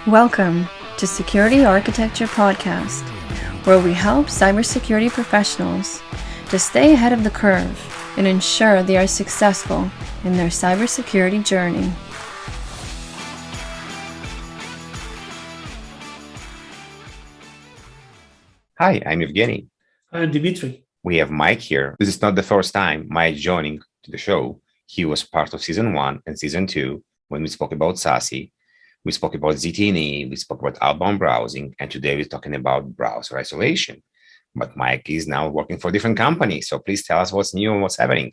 Welcome to Security Architecture Podcast, where we help cybersecurity professionals to stay ahead of the curve and ensure they are successful in their cybersecurity journey. Hi, I'm Evgeny. I'm Dimitri. We have Mike here. This is not the first time Mike joining to the show. He was part of season 1 and season 2 when we spoke about SASE. We spoke about ZTNA, we spoke about outbound browsing, and today we're talking about browser isolation. But Mike is now working for a different company. So please tell us what's new and what's happening.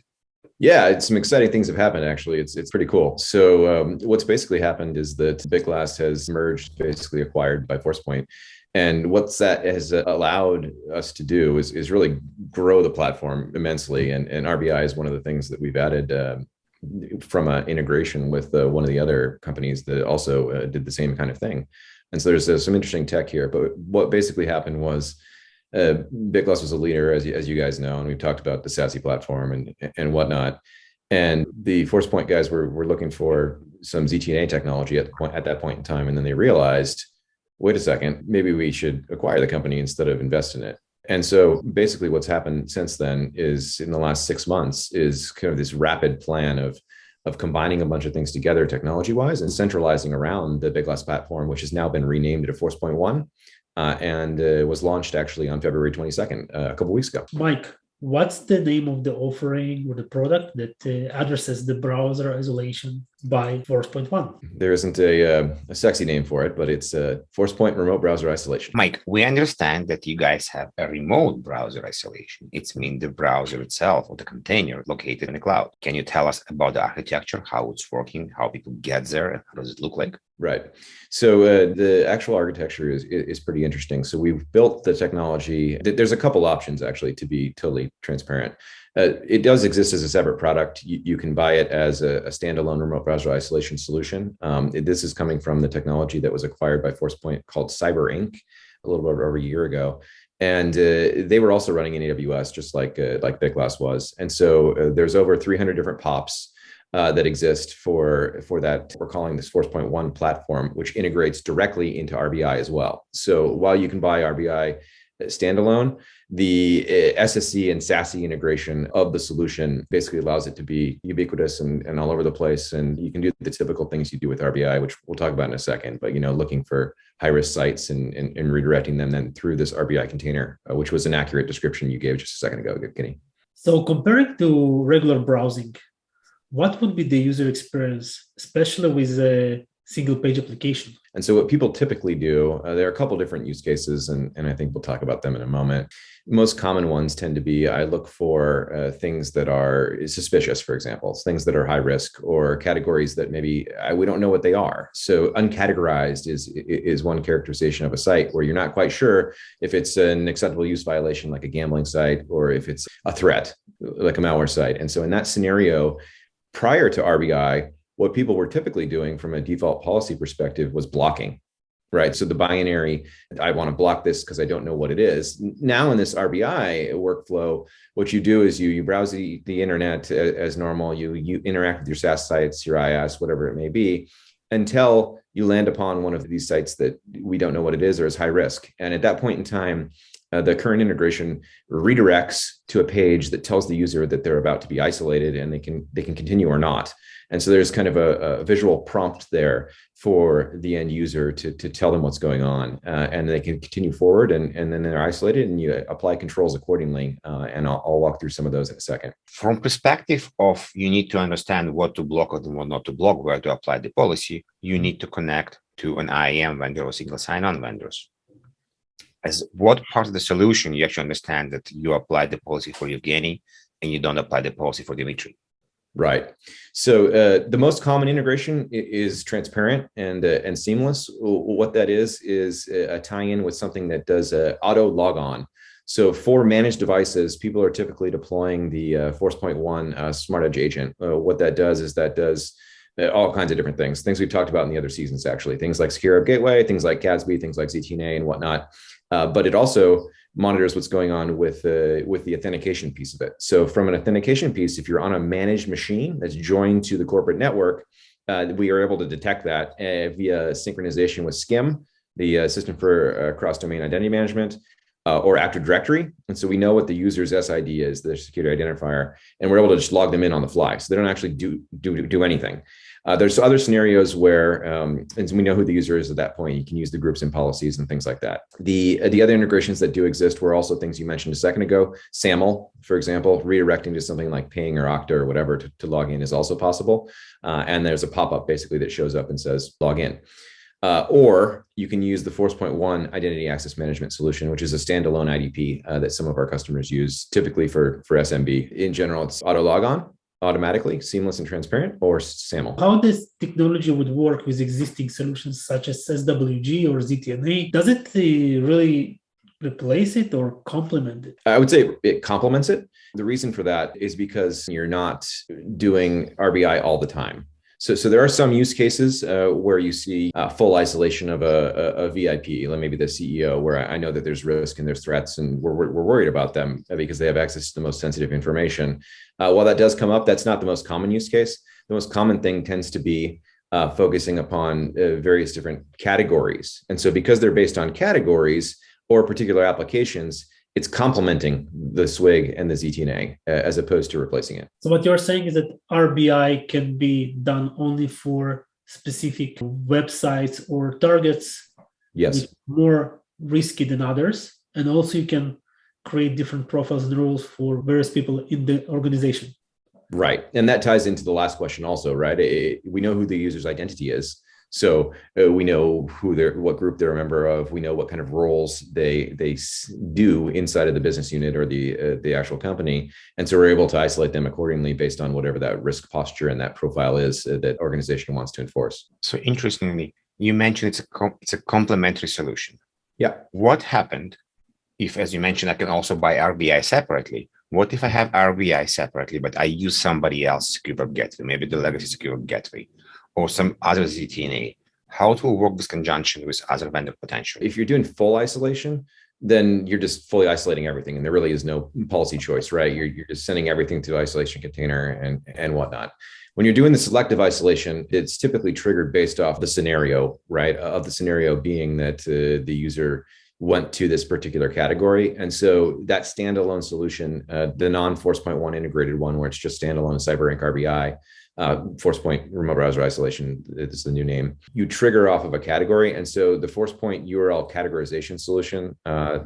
Yeah, some exciting things have happened, actually. It's pretty cool. So what's basically happened is that Bitglass has merged, basically acquired by Forcepoint. And what that has allowed us to do is really grow the platform immensely. And RBI is one of the things that we've added from an integration with one of the other companies that also did the same kind of thing. And so there's some interesting tech here. But what basically happened was Bitglass was a leader, as you guys know, and we've talked about the SASE platform and whatnot. And the Forcepoint guys were looking for some ZTNA technology at that point in time. And then they realized, wait a second, maybe we should acquire the company instead of invest in it. And so basically what's happened since then is in the last 6 months is kind of this rapid plan of combining a bunch of things together technology-wise and centralizing around the Bitglass platform, which has now been renamed to Forcepoint 1 and was launched actually on February 22nd, a couple of weeks ago. Mike, what's the name of the offering or the product that addresses the browser isolation by Forcepoint 1? There isn't a sexy name for it, but it's Forcepoint Remote Browser Isolation. Mike, we understand that you guys have a remote browser isolation. It's mean the browser itself or the container located in the cloud. Can you tell us about the architecture, how it's working, how people get there, and how does it look like? Right. So the actual architecture is pretty interesting. So we've built the technology. There's a couple options, actually, to be totally transparent. It does exist as a separate product. You can buy it as a standalone remote browser isolation solution. This is coming from the technology that was acquired by Forcepoint called Cyber Inc. a little bit over a year ago. And they were also running in AWS, just like Bitglass was. And so there's over 300 different POPs that exist for that we're calling this Forcepoint 1 platform, which integrates directly into RBI as well. So while you can buy RBI standalone, the SSE and SASE integration of the solution basically allows it to be ubiquitous and all over the place. And you can do the typical things you do with RBI, which we'll talk about in a second, but looking for high-risk sites and redirecting them then through this RBI container, which was an accurate description you gave just a second ago, Kenny. So comparing to regular browsing, what would be the user experience, especially with a single-page application? And so what people typically do, there are a couple different use cases, and I think we'll talk about them in a moment. Most common ones tend to be, I look for things that are suspicious, for example, things that are high risk or categories that maybe we don't know what they are. So uncategorized is one characterization of a site where you're not quite sure if it's an acceptable use violation like a gambling site or if it's a threat like a malware site. And so in that scenario, prior to RBI, what people were typically doing from a default policy perspective was blocking, right? So the binary, I want to block this because I don't know what it is. Now in this RBI workflow, what you do is you browse the internet as normal, you interact with your SaaS sites, your IaaS, whatever it may be, until you land upon one of these sites that we don't know what it is or is high risk. And at that point in time, the current integration redirects to a page that tells the user that they're about to be isolated and they can continue or not. And so there's kind of a visual prompt there for the end user to tell them what's going on, and they can continue forward and then they're isolated and you apply controls accordingly. And I'll walk through some of those in a second. From perspective of you need to understand what to block and what not to block, where to apply the policy, you need to connect to an IAM vendor or single sign-on vendors. As what part of the solution you actually understand that you apply the policy for Evgeny and you don't apply the policy for Dimitri? Right. So the most common integration is transparent and seamless. What that is a tie-in with something that does auto log on. So for managed devices, people are typically deploying the Forcepoint 1 Smart Edge agent. What that does is all kinds of different things we've talked about in the other seasons, actually. Things like Secure Web Gateway, things like CASB, things like ZTNA and whatnot. But it also monitors what's going on with the authentication piece of it. So from an authentication piece, if you're on a managed machine that's joined to the corporate network, we are able to detect that via synchronization with SCIM, the System for Cross-Domain Identity Management, or Active Directory. And so we know what the user's SID is, their security identifier, and we're able to just log them in on the fly. So they don't actually do anything. There's other scenarios where, and we know who the user is at that point. You can use the groups and policies and things like that. The other integrations that do exist were also things you mentioned a second ago. SAML, for example, redirecting to something like Ping or Okta or whatever to log in is also possible. And there's a pop-up basically that shows up and says log in. Or you can use the Forcepoint One Identity Access Management solution, which is a standalone IDP that some of our customers use, typically for SMB. In general, it's auto logon, automatically, seamless and transparent, or SAML. How this technology would work with existing solutions such as SWG or ZTNA? Does it really replace it or complement it? I would say it complements it. The reason for that is because you're not doing RBI all the time. So there are some use cases where you see full isolation of a VIP, like maybe the CEO, where I know that there's risk and there's threats, and we're worried about them because they have access to the most sensitive information. While that does come up, that's not the most common use case. The most common thing tends to be focusing upon various different categories. And so because they're based on categories or particular applications, it's complementing the SWG and the ZTNA as opposed to replacing it. So what you're saying is that RBI can be done only for specific websites or targets. Yes. Which are more risky than others. And also you can create different profiles and rules for various people in the organization. Right. And that ties into the last question also, right? We know who the user's identity is. So we know what group they're a member of. We know what kind of roles they do inside of the business unit or the actual company, and so we're able to isolate them accordingly based on whatever that risk posture and that profile is that organization wants to enforce. So interestingly, you mentioned it's a complementary solution. Yeah. What happened if, as you mentioned, I can also buy RBI separately? What if I have RBI separately, but I use somebody else's secure web gateway, maybe the legacy secure web gateway, or some other ZTNA? How it will work this conjunction with other vendor potential? If you're doing full isolation, then you're just fully isolating everything, and there really is no policy choice, right? You're just sending everything to the isolation container and whatnot. When you're doing the selective isolation, it's typically triggered based off the scenario, right? Of the scenario being that the user went to this particular category. And so that standalone solution, the non-Forcepoint One integrated one, where it's just standalone CyberRank RBI, Forcepoint Remote Browser Isolation is the new name. You trigger off of a category. And so the Forcepoint URL categorization solution,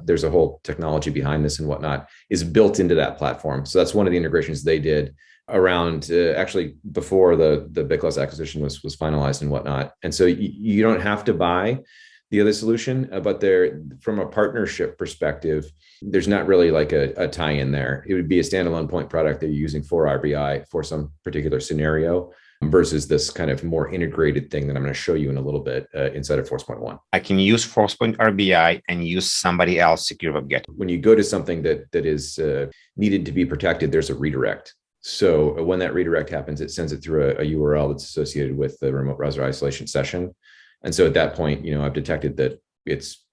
there's a whole technology behind this and whatnot, is built into that platform. So that's one of the integrations they did around actually before the Bitglass acquisition was finalized and whatnot. And so you don't have to buy the other solution, but there, from a partnership perspective, there's not really like a tie-in there. It would be a standalone point product that you're using for RBI for some particular scenario versus this kind of more integrated thing that I'm going to show you in a little bit inside of Forcepoint One. I can use Forcepoint RBI and use somebody else secure web gateway. When you go to something that is needed to be protected, there's a redirect. So when that redirect happens, it sends it through a URL that's associated with the remote browser isolation session. And so at that point, I've detected that it's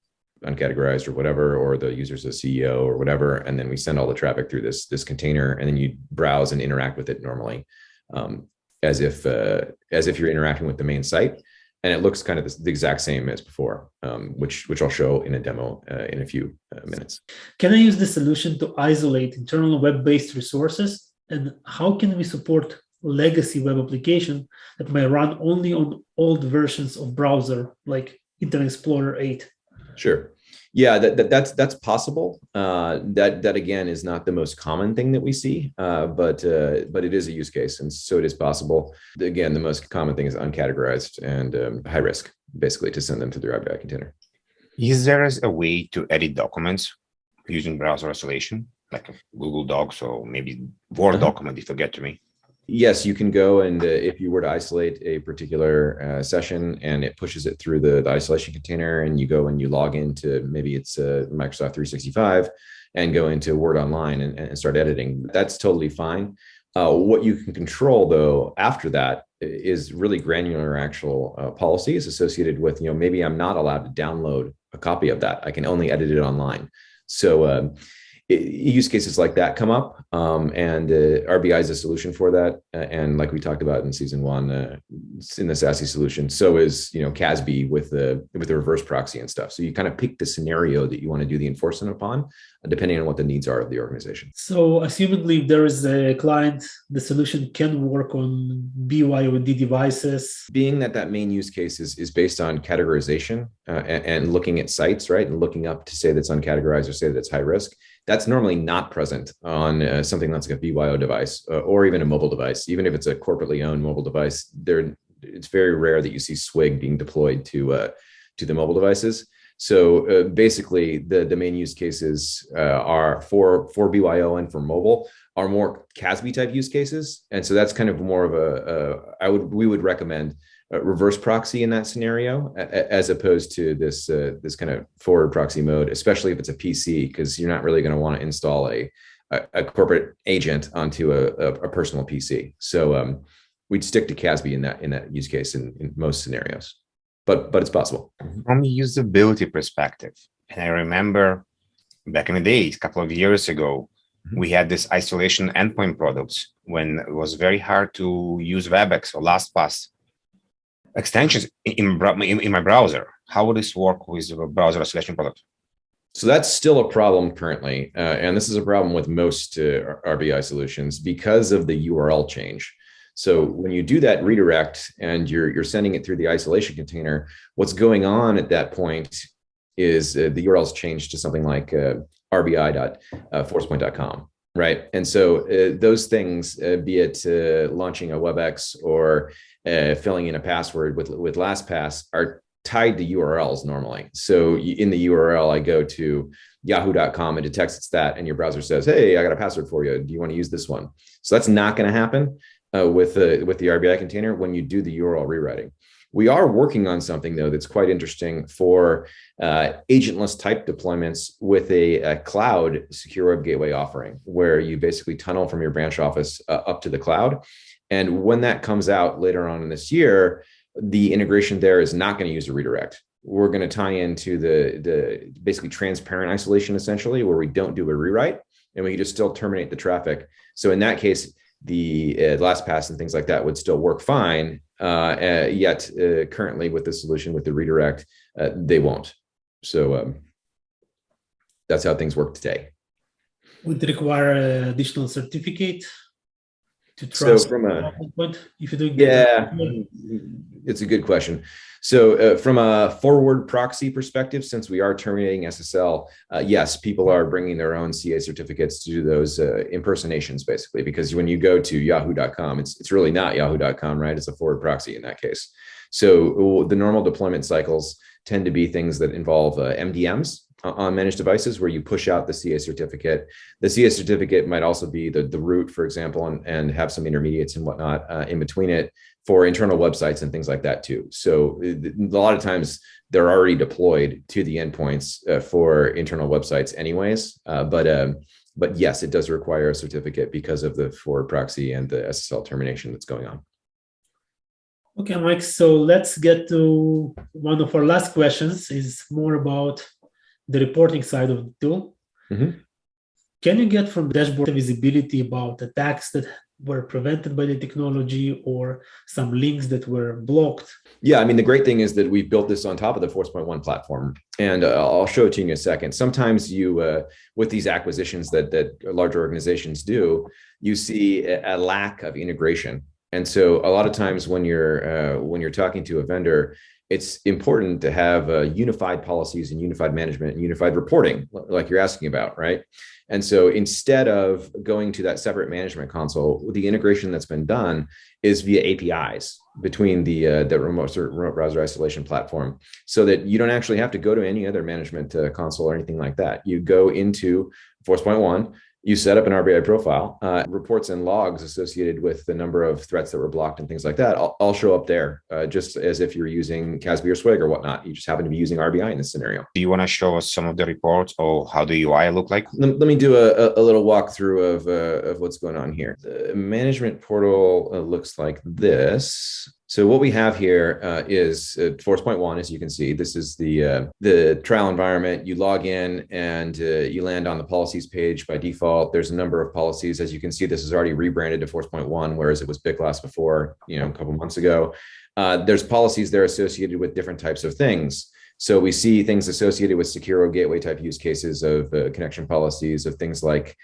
uncategorized or whatever, or the user's a CEO or whatever. And then we send all the traffic through this container, and then you browse and interact with it normally, as if you're interacting with the main site. And it looks kind of the exact same as before, which I'll show in a demo in a few minutes. Can I use this solution to isolate internal web-based resources? And how can we support legacy web application that may run only on old versions of browser like Internet Explorer 8? Sure. Yeah, that's possible. That again is not the most common thing that we see, but it is a use case, and so it is possible. Again, the most common thing is uncategorized and high risk, basically, to send them to the RBI container. Is there a way to edit documents using browser isolation, like a Google Docs or maybe Word document if you get to me? Yes, you can go, and if you were to isolate a particular session and it pushes it through the isolation container, and you go and you log into, maybe it's Microsoft 365, and go into Word Online and start editing, that's totally fine. What you can control, though, after that is really granular actual policies associated with, maybe I'm not allowed to download a copy of that. I can only edit it online. So use cases like that come up, and RBI is a solution for that. And like we talked about in season one, in the SASE solution, so is CASB with the reverse proxy and stuff. So you kind of pick the scenario that you want to do the enforcement upon, depending on what the needs are of the organization. So assumingly, if there is a client, the solution can work on BYOD devices. Being that main use case is based on categorization and looking at sites, right, and looking up to say that's uncategorized or say that it's high risk. That's normally not present on something that's like a BYO device or even a mobile device. Even if it's a corporately owned mobile device, it's very rare that you see SWIG being deployed to the mobile devices. So basically, the main use cases are for BYO and for mobile are more CASB type use cases, and so that's kind of more of we would recommend reverse proxy in that scenario, as opposed to this kind of forward proxy mode, especially if it's a PC, because you're not really going to want to install a corporate agent onto a personal PC. So we'd stick to CASB in that use case in most scenarios, but it's possible. From a usability perspective, and I remember back in the days, a couple of years ago, we had this isolation endpoint products when it was very hard to use WebEx or LastPass extensions in my browser. How would this work with a browser isolation product? So that's still a problem currently. And this is a problem with most RBI solutions because of the URL change. So when you do that redirect and you're sending it through the isolation container, what's going on at that point is the URL's changed to something like rbi.forcepoint.com. Right. And so those things, be it launching a WebEx or filling in a password with LastPass, are tied to URLs normally. So in the URL, I go to yahoo.com and detects it's that, and your browser says, hey, I got a password for you. Do you want to use this one? So that's not going to happen with the RBI container when you do the URL rewriting. We are working on something, though, that's quite interesting for agentless type deployments with a cloud secure web gateway offering, where you basically tunnel from your branch office up to the cloud. And when that comes out later on in this year, the integration there is not going to use a redirect. We're going to tie into the basically transparent isolation, essentially, where we don't do a rewrite and we can just still terminate the traffic. So in that case, the LastPass and things like that would still work fine. Yet currently with the solution with the redirect, they won't. So that's how things work today. Would it require an additional certificate to trust? So from a point, if you're doing it's a good question. So from a forward proxy perspective, since we are terminating SSL, yes, people are bringing their own CA certificates to do those impersonations, basically, because when you go to yahoo.com, it's really not yahoo.com, right? It's a forward proxy in that case. So the normal deployment cycles tend to be things that involve MDMs on managed devices, where you push out the CA certificate. The CA certificate might also be the root, for example, and have some intermediates and whatnot in between it for internal websites and things like that too. So a lot of times they're already deployed to the endpoints for internal websites anyways. But yes, it does require a certificate because of the forward proxy and the SSL termination that's going on. Okay, Mike, so let's get to one of our last questions, is more about the reporting side of the tool. Mm-hmm. Can you get from the dashboard visibility about attacks that were prevented by the technology or some links that were blocked? Yeah, I mean, the great thing is that we've built this on top of the Forcepoint platform, and I'll show it to you in a second. Sometimes you, with these acquisitions that larger organizations do, you see a lack of integration. And so a lot of times when you're talking to a vendor, it's important to have unified policies and unified management and unified reporting, like you're asking about, right? And so instead of going to that separate management console, the integration that's been done is via APIs between the remote browser isolation platform, so that you don't actually have to go to any other management console or anything like that. You go into Forcepoint 1, you set up an RBI profile, reports and logs associated with the number of threats that were blocked and things like that. I'll show up there just as if you're using CASB or SWIG or whatnot. You just happen to be using RBI in this scenario. Do you want to show us some of the reports or how the UI look like? Let me do a little walkthrough of what's going on here. The management portal looks like this. So what we have here is Forcepoint 1, as you can see. This is the trial environment. You log in and you land on the policies page by default. There's a number of policies. As you can see, this is already rebranded to Forcepoint 1, whereas it was Bitglass before, a couple months ago. There's policies there associated with different types of things. So we see things associated with secure gateway type use cases of connection policies, of things like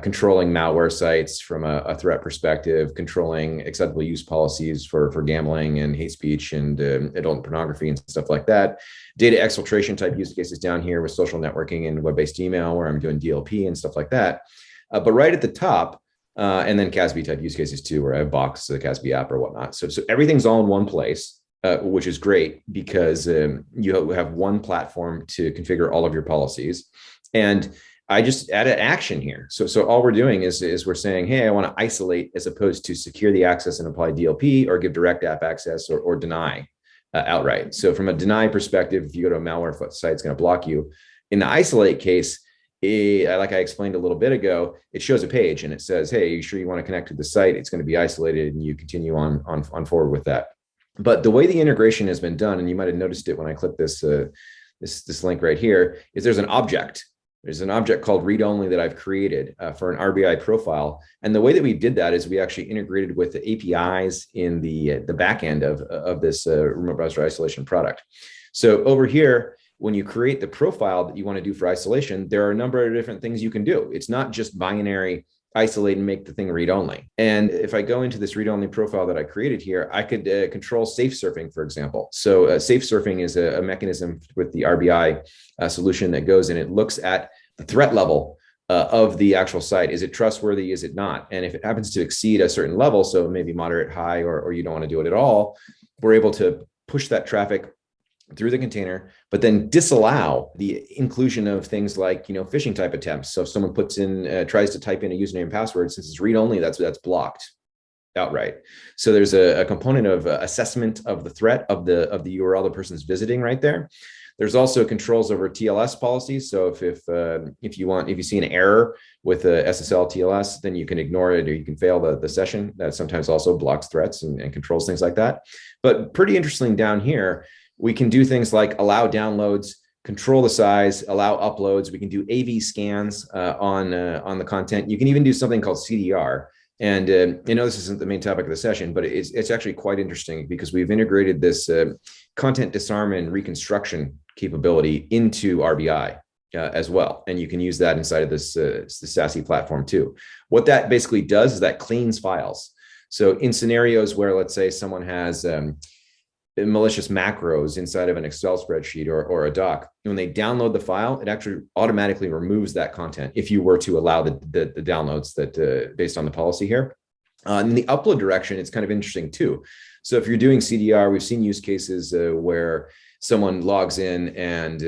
controlling malware sites from a threat perspective, controlling acceptable use policies for gambling and hate speech and adult pornography and stuff like that. Data exfiltration type use cases down here with social networking and web-based email, where I'm doing DLP and stuff like that. But right at the top, and then CASB type use cases too, where I have Box, the CASB app or whatnot. So everything's all in one place. Which is great because you have one platform to configure all of your policies. And I just added action here. So all we're doing is we're saying, hey, I want to isolate as opposed to secure the access and apply DLP or give direct app access or deny outright. So from a deny perspective, if you go to a malware site, it's going to block you. In the isolate case, like I explained a little bit ago, it shows a page and it says, hey, you sure you want to connect to the site? It's going to be isolated and you continue on forward with that. But the way the integration has been done, and you might have noticed it when I click this link right here, is there's an object. There's an object called read only that I've created for an RBI profile. And the way that we did that is we actually integrated with the APIs in the back end of this remote browser isolation product. So over here, when you create the profile that you want to do for isolation, there are a number of different things you can do. It's not just binary isolate and make the thing read-only. And if I go into this read-only profile that I created here, I could control safe surfing, for example. So safe surfing is a mechanism with the RBI solution that goes and it looks at the threat level of the actual site. Is it trustworthy? Is it not? And if it happens to exceed a certain level, so maybe moderate, high, or you don't want to do it at all, we're able to push that traffic through the container, but then disallow the inclusion of things like, phishing type attempts. So if someone tries to type in a username and password, since it's read only, that's blocked outright. So there's a component of assessment of the threat of the URL the person's visiting right there. There's also controls over TLS policies. So if you see an error with a SSL TLS, then you can ignore it or you can fail the session. That sometimes also blocks threats and controls things like that. But pretty interesting down here, we can do things like allow downloads, control the size, allow uploads. We can do AV scans on the content. You can even do something called CDR. And this isn't the main topic of the session, but it's actually quite interesting because we've integrated this content disarm and reconstruction capability into RBI as well. And you can use that inside of this the SASE platform too. What that basically does is that cleans files. So in scenarios where, let's say, someone has malicious macros inside of an Excel spreadsheet or a doc, when they download the file, it actually automatically removes that content if you were to allow the downloads that based on the policy here. In the upload direction, it's kind of interesting too. So if you're doing CDR, we've seen use cases where someone logs in and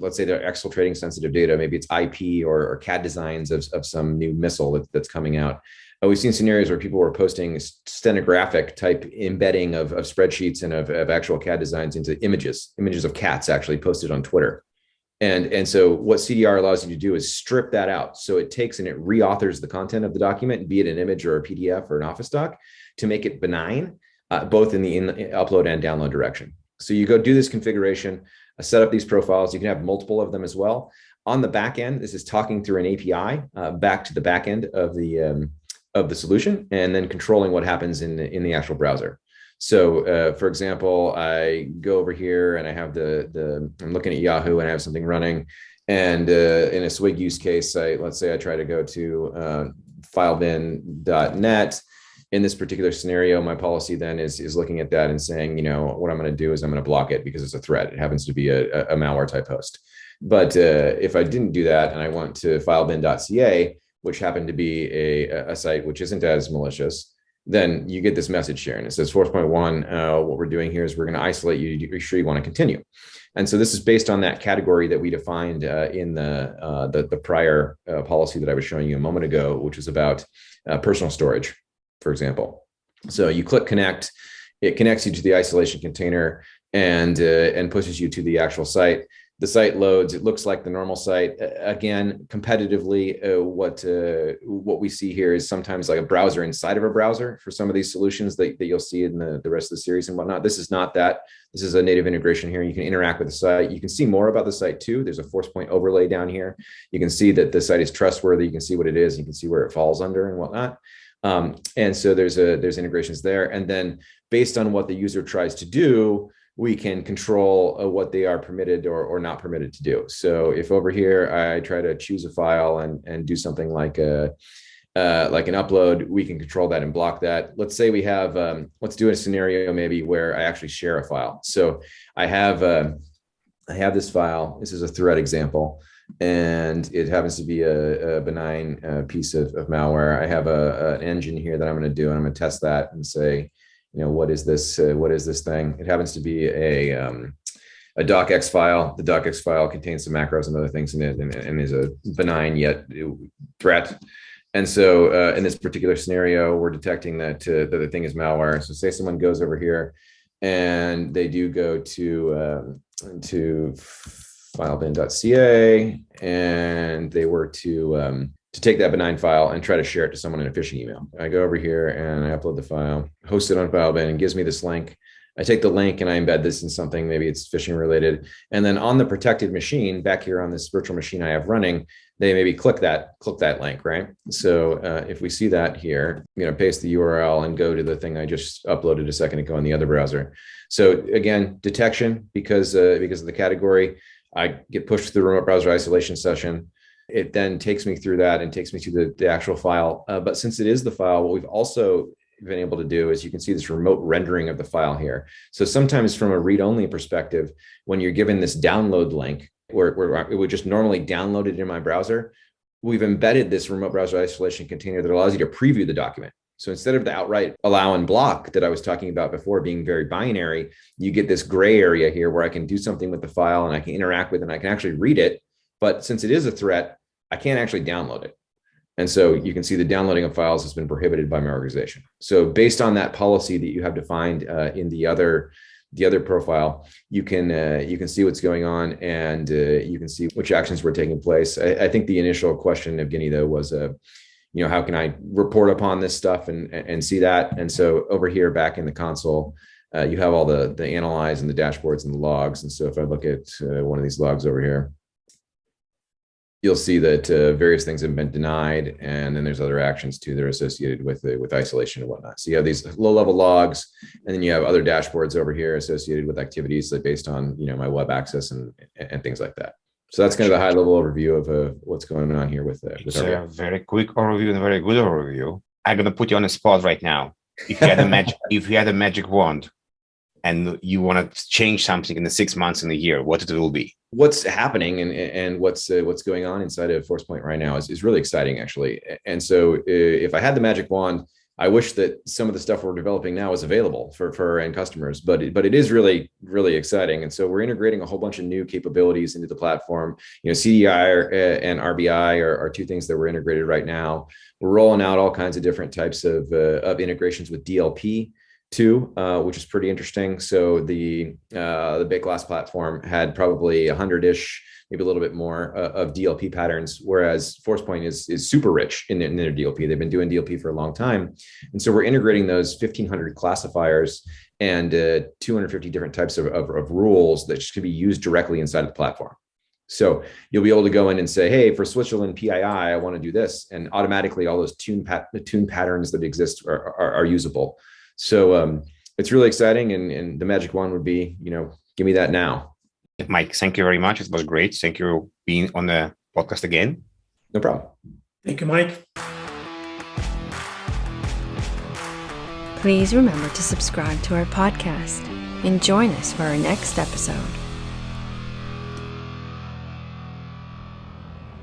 let's say they're exfiltrating sensitive data, maybe it's IP or CAD designs of some new missile that's coming out. We've seen scenarios where people were posting stenographic type embedding of spreadsheets and of actual CAD designs into images of cats actually posted on Twitter. And so what CDR allows you to do is strip that out. So it takes and it reauthors the content of the document, be it an image or a PDF or an Office doc, to make it benign, both in the upload and download direction. So you go do this configuration, set up these profiles. You can have multiple of them as well. On the back end, this is talking through an API back to the back end of the solution, and then controlling what happens in the actual browser. So for example, I go over here and I have I'm looking at Yahoo and I have something running, and in a SWIG use case, let's say I try to go to filebin.net. In this particular scenario, my policy then is looking at that and saying, what I'm going to do is I'm going to block it because it's a threat. It happens to be a malware type host. But if I didn't do that and I went to filebin.ca, which happened to be a site which isn't as malicious, then you get this message here. And it says, Forcepoint 1, what we're doing here is we're going to isolate you to be sure you want to continue. And so this is based on that category that we defined in the prior policy that I was showing you a moment ago, which is about personal storage, for example. So you click connect, it connects you to the isolation container and pushes you to the actual site. The site loads. It looks like the normal site. Again, competitively, what we see here is sometimes like a browser inside of a browser for some of these solutions that you'll see in the rest of the series and whatnot. This is not that. This is a native integration here. You can interact with the site. You can see more about the site too. There's a Forcepoint overlay down here. You can see that the site is trustworthy. You can see what it is. You can see where it falls under and whatnot. And so there's integrations there. And then based on what the user tries to do, we can control what they are permitted or not permitted to do. So if over here I try to choose a file and do something like an upload, we can control that and block that. Let's say we have, let's do a scenario maybe where I actually share a file. So I have this file. This is a thread example, and it happens to be a benign piece of malware. I have an engine here that I'm going to do, and I'm going to test that and say, what is this? What is this thing? It happens to be a docx file. The docx file contains some macros and other things in it, and is a benign yet threat. And so in this particular scenario, we're detecting that the thing is malware. So say someone goes over here and they do go to filebin.ca, and they were to take that benign file and try to share it to someone in a phishing email. I go over here and I upload the file, host it on FileBin, and gives me this link. I take the link and I embed this in something, maybe it's phishing related. And then on the protected machine back here on this virtual machine I have running, they maybe click that link, right? So if we see that here, I'm going to paste the URL and go to the thing I just uploaded a second ago in the other browser. So again, detection, because of the category, I get pushed through the remote browser isolation session. It then takes me through that and takes me to the actual file. But since it is the file, what we've also been able to do is you can see this remote rendering of the file here. So sometimes from a read-only perspective, when you're given this download link, where it would just normally download it in my browser, we've embedded this remote browser isolation container that allows you to preview the document. So instead of the outright allow and block that I was talking about before being very binary, you get this gray area here where I can do something with the file and I can interact with it and I can actually read it. But since it is a threat, I can't actually download it. And so you can see the downloading of files has been prohibited by my organization. So based on that policy that you have defined in the other profile, you can see what's going on, and you can see which actions were taking place. I think the initial question, Evgeny, though, was, how can I report upon this stuff and see that? And so over here back in the console, you have all the analyze and the dashboards and the logs. And so if I look at one of these logs over here, you'll see that various things have been denied, and then there's other actions too that are associated with isolation and whatnot. So you have these low-level logs, and then you have other dashboards over here associated with activities that based on my web access and things like that. So that's kind of the high-level overview of what's going on here with it's a very quick overview and a very good overview. I'm gonna put you on a spot right now. If you had a magic wand, and you want to change something in the 6 months in a year, what it will be? What's happening and what's going on inside of Forcepoint right now is really exciting, actually. And so if I had the magic wand, I wish that some of the stuff we're developing now is available for our end customers, but it is really, really exciting. And so we're integrating a whole bunch of new capabilities into the platform. CDI and RBI are two things that we're integrated right now. We're rolling out all kinds of different types of integrations with DLP too, which is pretty interesting. So the Bitglass platform had probably 100-ish, maybe a little bit more of DLP patterns, whereas Forcepoint is super rich in their DLP. They've been doing DLP for a long time. And so we're integrating those 1,500 classifiers and 250 different types of rules that can be used directly inside of the platform. So you'll be able to go in and say, hey, for Switzerland PII, I want to do this. And automatically all those tune patterns that exist are usable. So it's really exciting, and the magic wand would be, give me that now. Mike, thank you very much. It was great. Thank you for being on the podcast again. No problem. Thank you, Mike. Please remember to subscribe to our podcast and join us for our next episode.